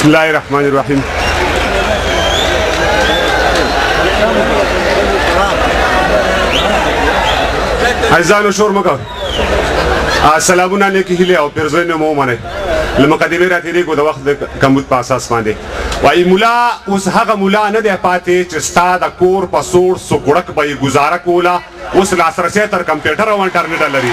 بسم الله الرحمن الرحیم. عزیزانو شور مکو. سلامونه نیکی هیله او پیرزوینه مو منه. لمقدمه راتېږو د وخت د کمبود په اساس باندې وایي مولا اوس هغه مولا نه دی پاتې چې ستا د کور په سوړ سوکړک به یې ګزاره کوله اوس لاسرسی تر کمپیوټر او انټرنیټ لري.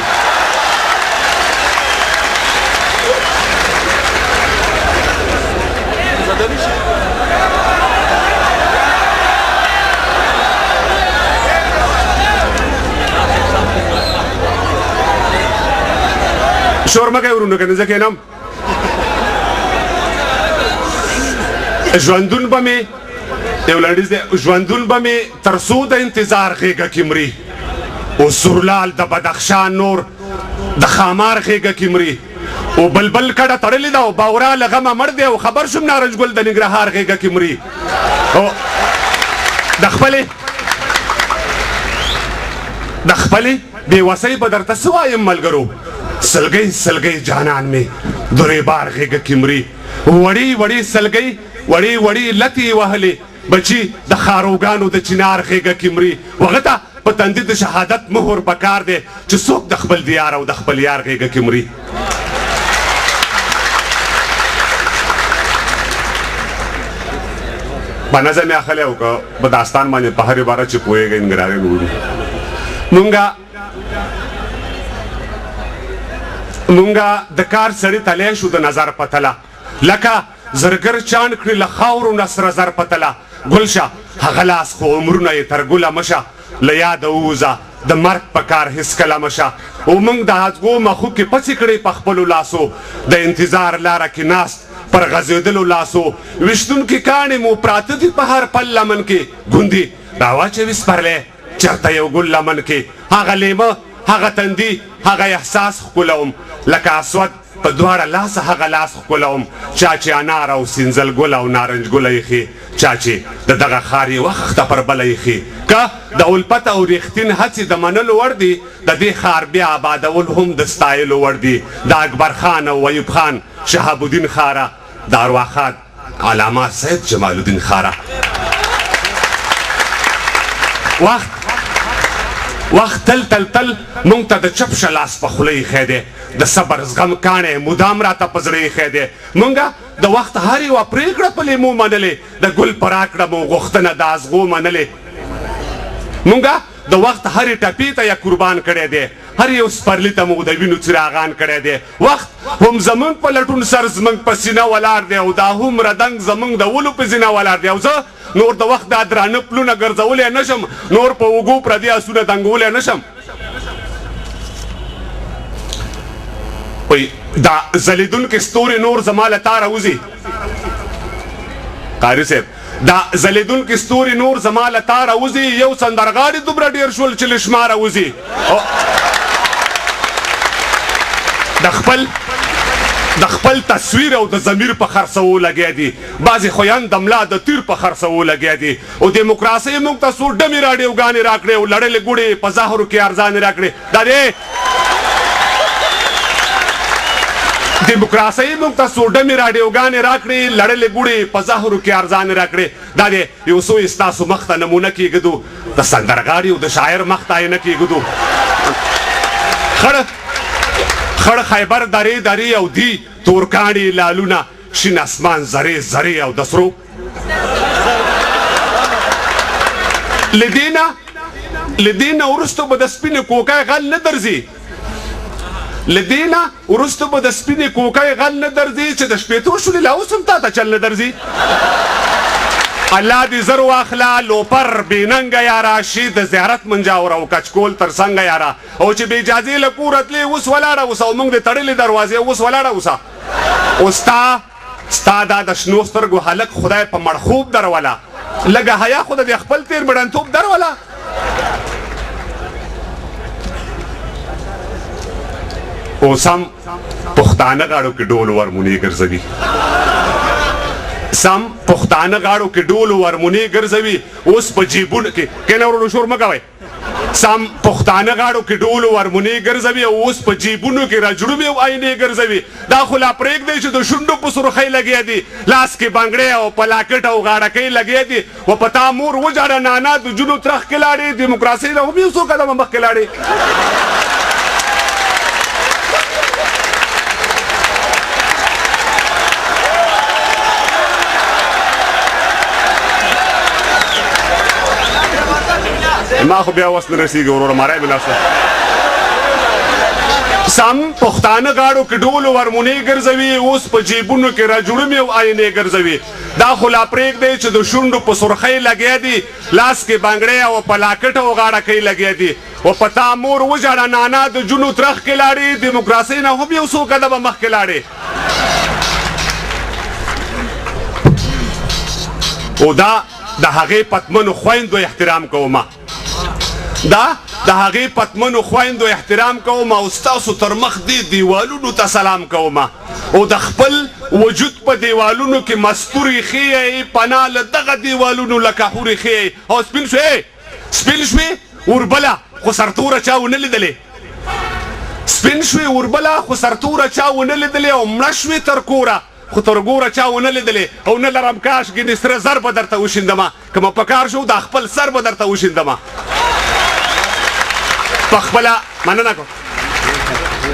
شور مکه ورونو کنه زه کینم ژوندون به مې یو لنډیز دی ژوندون به مې تر څو د انتظار غېږه کې مري او سورلال د بدخشان نور د خامار غېږه کې مري او بلبل کډه تړلې ده او باورا له غمه مړ دی او خبر شوم نارنج ګل د ننګرهار غېږه کې مري او د خپلې بېوسۍ به درته څه وایم ملګرو سلګۍ سلګۍ جانان مې درې بار غېږه کې مري وړې وړې سلګۍ وړې وړې لتې وهلې بچي د خاروګانو د چنار غېږه کې مري وغه ته په تندي د شهادت مهر پکار دی چې څوک د خپل دیار او د خپل یار غېږه کې مري. په نظر مې اخلی او که په داستان باندې په هر عبارت چې پوهېږئ نګرانې وګورو مونږه د کار سړي تلی شو د نظر په تله لکه زرګر چاڼ کړي له خاورو نه سره زر په تله ګل شه هغه لاس خو عمرونه یې تر ګله مه شه له یاده ووځه د مرګ په کار هېڅکله مه شه او موږ د هڅګو مخوکې پڅې کړې په خپلو لاسو د انتظار لاره کې ناست پر غځېدلو لاسو ویشتونکي کاڼې مو پراته دي په هر پل لمن کې ګوندي راواچوي سپرلی چېرته یو ګل لمن کې هغه لیمه هغه تندي هغه احساس ښکلوم لکه اسود په دواړه لاسه هغه لاس ښکلوم چا چې انار او سینځل ګل او نارنج ګله ایښي چا چې د دغه ښار یې وخته پر بله ایښي که د الفت او ریښتین هڅې د منلو وړ دي د دې ښار بیا آبادول هم د ستایلو وړ دي د اکبر خان او ایوب خان شهاب الدین خاره د ارواښاد علامه سید جمال الدین خاره وخت تل تل تل مونږ ته د چپ شه لاس په خوله ایښی دی د صبر زغم کاڼی مدام راته په زړه ایښی دی مونږه د وخت هر یوه پرېکړه په لیمو منلې د ګل په راکړه مو غوښتنه د ازغو منلې مونږه د وخت هرې ټپې ته یې قربان کړی دی هر یو سپرلي ته مو د وینو څراغان کړی دی وخت هم زمونږ په لټون سر زمونږ په سینه ولاړ دی او دا هومره دنګ زمونږ د ولو په زینه ولاړ دی او زه نور د وخت دا درانه پلونه ګرځولی نشم نور په اوږو پردي آسونه دنګولی نشم دا ځلېدونکي ستوري نور زما له تاره وځي قاري صاحب دا ځلېدونکي ستوري نور زما له تاره وځي یو سندرغاړي دومره ډېر شول چې له شماره وځي د خپل تصویر او د ضمیر په خرڅوو لګیا دي بعضې خویان د ملا د تیر په خرڅوو لګیا دي او دیموکراسۍ موږ ته څو ډمې راډیوګانې راکړې او لړلې ګوړې په زهرو کې ارزانې راکړې دا دی دیموکراسۍ موږ ته څو ډمې راډیوګانې راکړې لړلې ګوړې په زهرو کې ارزانې راکړې دا دی یو څو یې ستاسو مخ ته نمونه کېږدو د سندرغاړي او د شاعر مخ ته یې نه کېږدو خړ خیبر درې درې او دی تورکاڼي لالونه شین اسمان زرې زرې او د سرو له دې نه وروسته به د سپینې کوکۍ غل نه درځي له دې نه وروسته به د سپینې کوکۍ غل نه درځي چې د شپېتو شولې لا اوس هم تا ته چل نه درځي الله دې زر واخله لوپر بېننګه یاره شي د زیارت منجاور او کچکول تر څنګه یاره او چې بې اجازې له کوره تلې اوس ولاړه اوسه او موږ د تړلې دروازې اوس ولاړه اوسه او ستا دا د شنو سترګو هلک خدای په مړخوب دروله لږه حیا خو د خپل تېر مړنتوب دروله اوس هم پښتانه غاړو کې ډول ورمونې ګرځوي سم پښتانه غاړو کې ډول ورمونې ګرځوي اوس په جیبونو کې کینه ورونو شور مه کوئ سم پښتانه غاړو کې ډول ورمونې ګرځوي او اوس په جیبونو کې رجړوبې او آینې ګرځوي دا خو لا پرېږدی چې د شونډو په سرخۍ لګیا دي لاس کې بنګړې او پلاکټ او غاړکۍ لګیا دي و په تا مور وجاړه نانا د جونو ترخ کې لاړې دیموکراسۍ نه هم یو څو قدمه مخکې لاړې ما خو بیا وس نه رسېږي وروره ماری مې ناسته سم پښتانه غاړو کې ډول ورمونې ګرځوي اوس په جیبونو کې راجوړمې او آینې ګرځوي دا خو لا پرېږدی چې د شونډو په سرخۍ لګیا دي لاس کې بنګړې او پلاکټ او غاړکۍ لګیا دي و په تا مور وژاړه نانا د جونو ترخ کې لاړې دیموکراسۍ نه هم یو څو قدمه مخکې لاړې او دا د هغې پتمنو خویندو احترام کومه دا د هغې پتمنو خویندو احترام کوم او ستاسو تر مخ دې دیوالونو ته سلام کوم او د خپل وجود په دیوالونو کې مستورې ښیئ پناه له دغه دیوالونو لکه حورې ښیئ او سپین شوې سپین شوې وربله خو سرتوره چا ونه لیدلې سپین شوې وربله خو سرتوره چا ونه لیدلې او مړه شوې تر کوره خو تر ګوره چا ونه لیدلې او نه لرم کاشکې سره زر به درته وشیندمه که مه په کار شو دا خپل سر به درته وشیندمه پخپله مننه کوم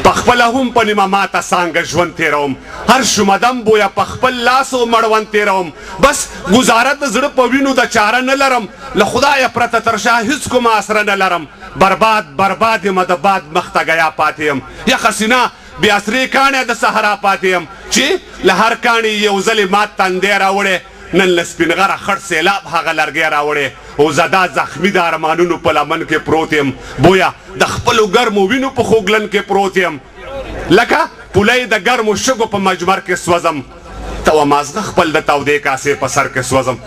پخپله هم په نیمه ماته څانګه ژوند تېروم هر شومدم بویه په خپل لاس و مړوند تېروم بس ګزاره د زړه په وینو د چاره نه لرم له خدایه پرته تر شا هېڅ کومه اسره نه لرم برباد برباد یمه د باد مخ ته ګیا پاتې یم یخه سینه بې اسرې کاڼی د صحرا پاتې یم چې له هر کاڼي یو ځلې مات تندی راوړی نن له سپین غره خړ سیلاب هغه لرګی راوړی او زدا زخمی د ارمانونو په لمن کې پروت یم بویه د خپلو ګرمو وینو په خوږلن کې پروت یم لکه پولی د ګرمو شګو په مجمر کې سوځم ته و مازغه خپل د تودې کاسې په سر کې سوځم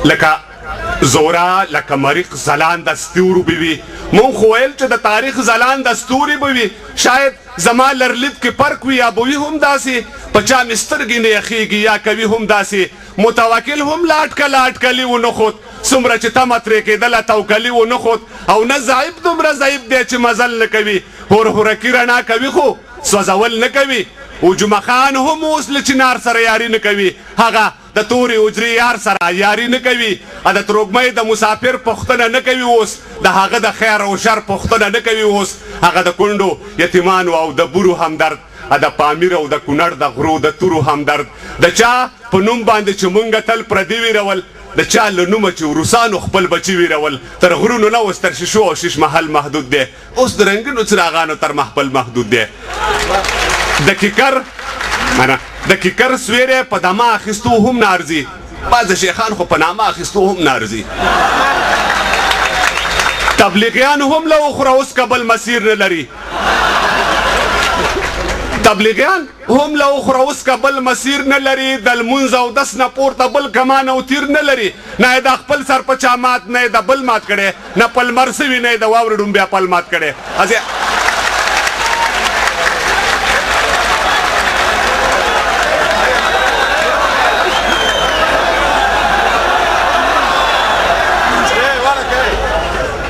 لکه زورا لکه مریخ ځلانده ستورو به وي مونږ خو ویل چې د تاریخ ځلانده ستوري به وي شاید زما لرلید کې فرق وي یا به وي هم داسې په چا مې سترګې نه یخېږي یا کوي هم داسې متوکل هم لاټکلي ونه خود څومره چې تمه ترې کېدله توکلي ونه خود او نه ضعیف دومره ضعیف دی چې مزل نه کوي هورهورکي رڼا کوي خو سوځول نه کوي او جمعه خان هم اوس له چنار سره یاري نه کوي هغه د تورې اجرې یار سره یاري نه کوي د تروږمۍ د مسافر پوښتنه نه کوي اوس د هغه د خیر او شر پوښتنه نه کوي اوس هغه د کونډو یتیمانو او د بورو همدرد د پامیر او د کونړ د غرو د تورو همدرد د چا په نوم باندې چې مونږه تل پردي ویرول د چا له نومه چې روسانو خپل بچي ویرول تر غرونو نه اوس تر شیشو او شیش محل محدود دی اوس د رنګینو څراغانو تر محفل محدود دی د کیکر سویری په دمه اخیستو هم نه ارځي بعض شیخان خو په نامه اخیستو هم نه ارځي تبلیغیان هم له اخره اوس کبل مسیر نه لري تبلیغیان هم له اخره اوس کبل مسیر نه لري د لمونځ او دس نه پورته بل کمان او تیر نه لري نه یې د خپل سر په چا مات نه یې د بل مات کړی نه پلمر سوي نه یې د واورې ډومبیا پل مات کړی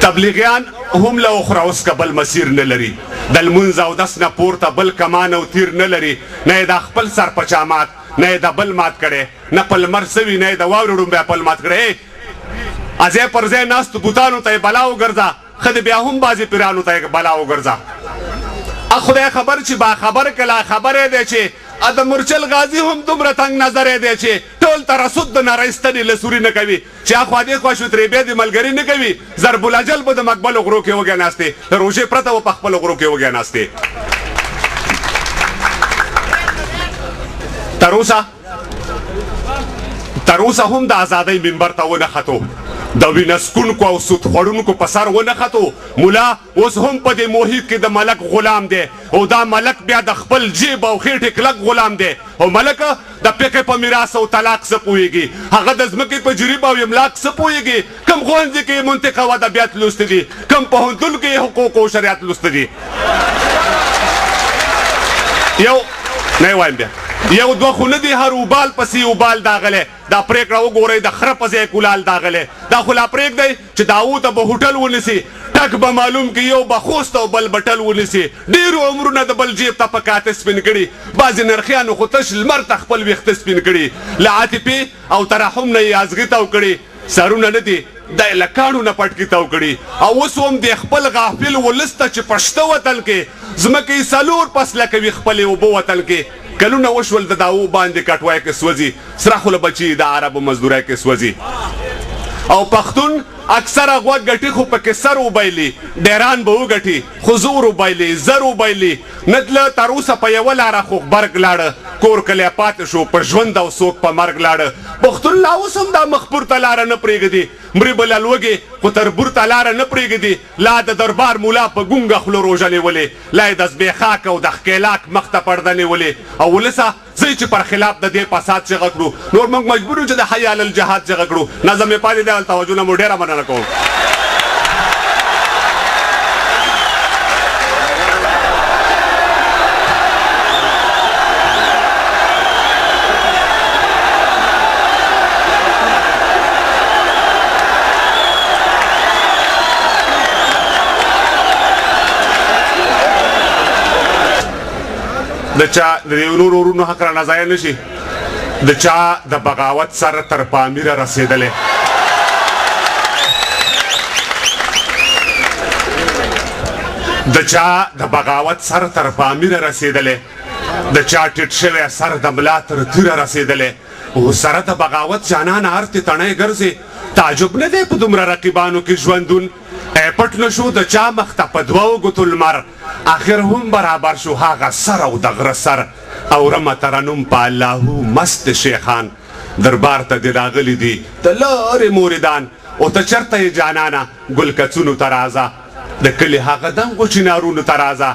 تبلیغیان هم له اخره اوس کبل مسیر نه لري د لمونځ او دس نه پورته بل کمان او تیر نه لري نه یې د خپل سر په چا مات نه یې د بل مات کړی نه پلمر سوي نه یې د واورې ډومبیا پل مات کړی ځای پر ځای ناستو بوتانو ته یې بلا وګرځه ښه بیا هم بعضې پیرانو ته یې بلا وګرځه خدای خبر چې باخبر کله خبرې دی چې د مرچل غازي هم دومره تنګ نظری دی چې ټول ترسد د نارایستنې له سوري نه کوي چې اخوا دې خوا شو ترې بیا د ملګري نه کوي ضرب الاجل به د مقبلو غرو کې وږی ناستې د روژې پرته به په خپلو غرو کې وږی ناستې تر اوسه هم د ازادۍ منبر ته ونه ختو د وینسکونکو او سود خوړونکو په سر ونه ختو مولا اوس هم په دې محیط کې د ملک غلام دی او دا ملک بیا د خپل جیب او خېټې کلک غلام دی او ملک د پیکې په میراث او طلاق څه پوهېږي هغه د ځمکې په جریب او املاک څه پوهېږي کم ښوونځي کې منطق او ادبیات لوستي دي کم پوهنتون کې حقوق او شریعت لوستي دي نه وایم بیا یو دوه خو نه دي هر اوبال پسې اوبال داغلی دا پرېکړه وګورئ د خره په ځای کولال داغلی دا خو لا پرېږدئ چې داو ته به هوټل ونیسي ټک به معلوم کړي یو به خوست او بل بټل ونیسي ډېرو عمرونه د بل جیب ته په کاته سپین کړي بعضې نرخیانو خو تش لمر ته خپل ویښته سپین کړي له عاطفې او ترحم نه یې ازغي تاو کړي سرونه نه دي دا یې له کاڼو نه پټکي تاو کړي او اوس هم د خپل غافل ولس ته چې پشته وطن کې ځمکې څلور فصله کوي خپلې اوبه وطن کې کلونه وشول د داو باندې کټوای کې سوځي سره خو له بچي د عربو مزدورۍ کې سوځي او پښتون اکثره غوږ ګټي خو پکې سر وبایلي ډیران به وګټي خو زور وبایلي زر وبایلي نه تله تر اوسه په یوه لاره خو غبرګ لاړه کور کلی پاتې شو په ژوند او څوک په مرګ لاړه پښتون لا اوس هم دا مخپور ته لاره نه پرېږدي مرې به له لوږې خو تربور ته لاره نه پرېږدي لا د دربار مولا په ګونګه خوله روژه نیولې لا یې د زبېښاک او د ښکېلاک مخ ته پرده نیولې او ولسه زه چې پر خلاف د دې فساد چغه کړو نور موږ مجبور یو چې د حی علی الجهاد چغه کړو نظم یې پاتې دی توجه نه مو ډېره مننه کوم د چا د نورو ورونو حق رانه ضایع نه شي د چا د بغاوت سر تر پامیره رسېدلی د چا د بغاوت سر تر پامیره رسېدلی د چا ټیټ شوی سر د ملا تر تیره رسېدلی او سره د بغاوت جانان هرتې تڼی ګرځي تعجب نه دی په دومره رقیبانو کې ژوندون پټ نه شو د چا مخ ته په دوو ګوتو لمر آخر هم برابر شو هغه سر او د غره سر اورمه ترنم په اللهو مست شیخان دربار ته دې راغلي دي د لارې موریدان او ته چېرته یې جانانه ګل کڅونو ته راځه د کلي هغه دنګو چنارونو ته راځه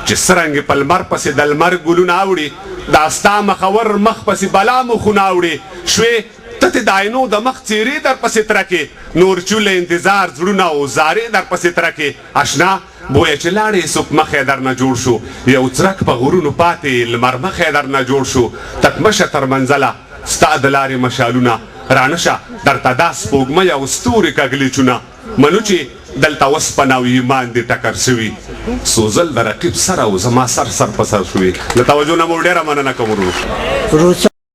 چې څرنګې په لمر پسې د لمر ګلونه اوړي دا ستا مخور مخ پسې بلا مخونه اوړي شوې ته د عینو د مخ څیرې در پسې ترکې نور چوله انتظار زړونه او زارې در پسې ترکې اشنا بویه چې لاړې څوک مخې در نه جوړ شو یو څرک په غرونو پاتې لمر مخې در نه جوړ شو تکمشه تر منزله ستا د لارې مشالونه رانشه درته دا سپوږمۍ او ستوري کږلېچونه منو چې دلته وسپنه او ایمان دې ټکر شوي سوزل د رقیب سره او زما سر په سر شوي له توجه نه مو ډېره مننه کوم ورونو